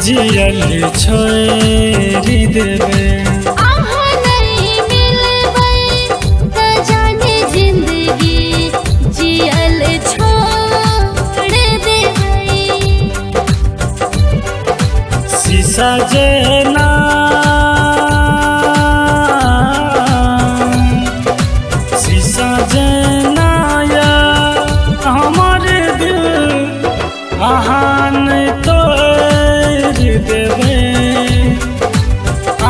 जियल छोड़ी देवे। सजना शीशा जनाया हमारे दिल आहाँ नहीं तोड़ देवे।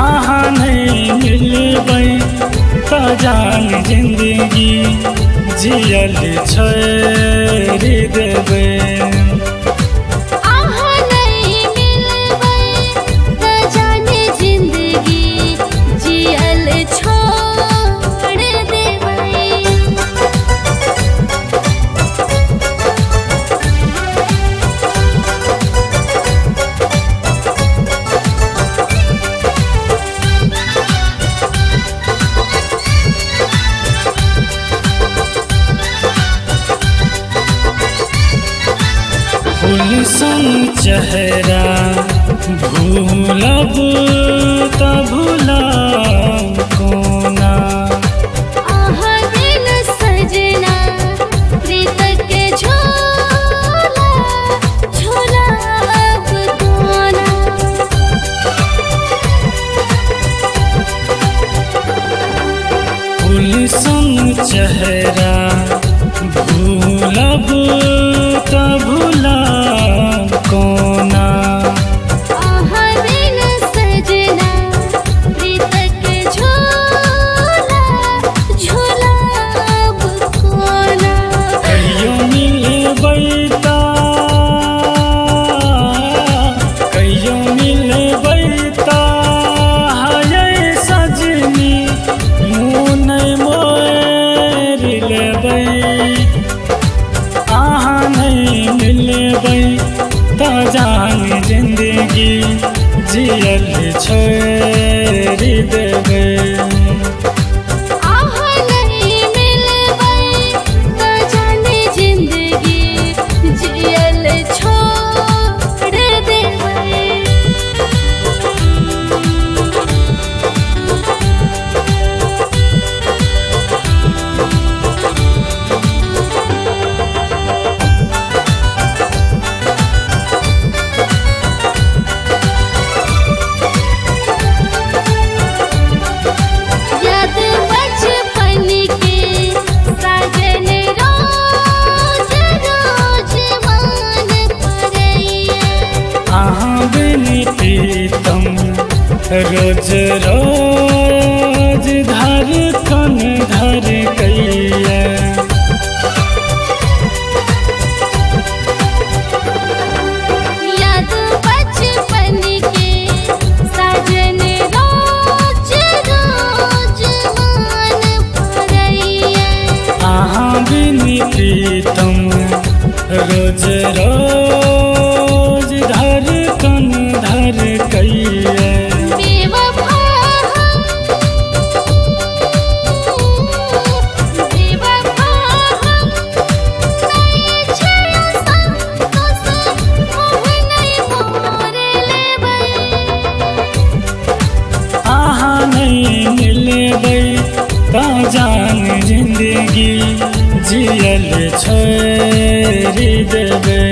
आहाँ नहीं मिलबै तो जान जिंदगी जियल छोड़ी देवे। फूलसन चेहरा भूलब त भूलब कोना। दिन सजना प्रीत के झोला झोला अब कोना। फूलसन चेहरा भूलब त भूलब कोना। दिन सजना प्रीत के झोला झोला अब कोना। कहियो मिलबै त हाय सजनी मुँह नहीं मोर लेबै। आहाँ नहीं मिलबै तो जान जिंदगी जियल छोड़ी देवे। नहीं मिलबै तो जाने जिंदगी जियल छोड़ देबै। याद बचपन के साजन रोज रोज मान पड़ैया। आहाँ बिन प्रीतम रोज रोज धड़कन धड़कैया। याद बचपन के साजन रोज रोज मान पड़ैया। आहाँ बिन प्रीतम रोज रोज धड़कन धड़कैया। बेवफा हम नहीं छियै संतोष मोह नहीं मोर लेबै। आहाँ नहीं मिलबै तो जान जिंदगी जियल छोड़ी देवे।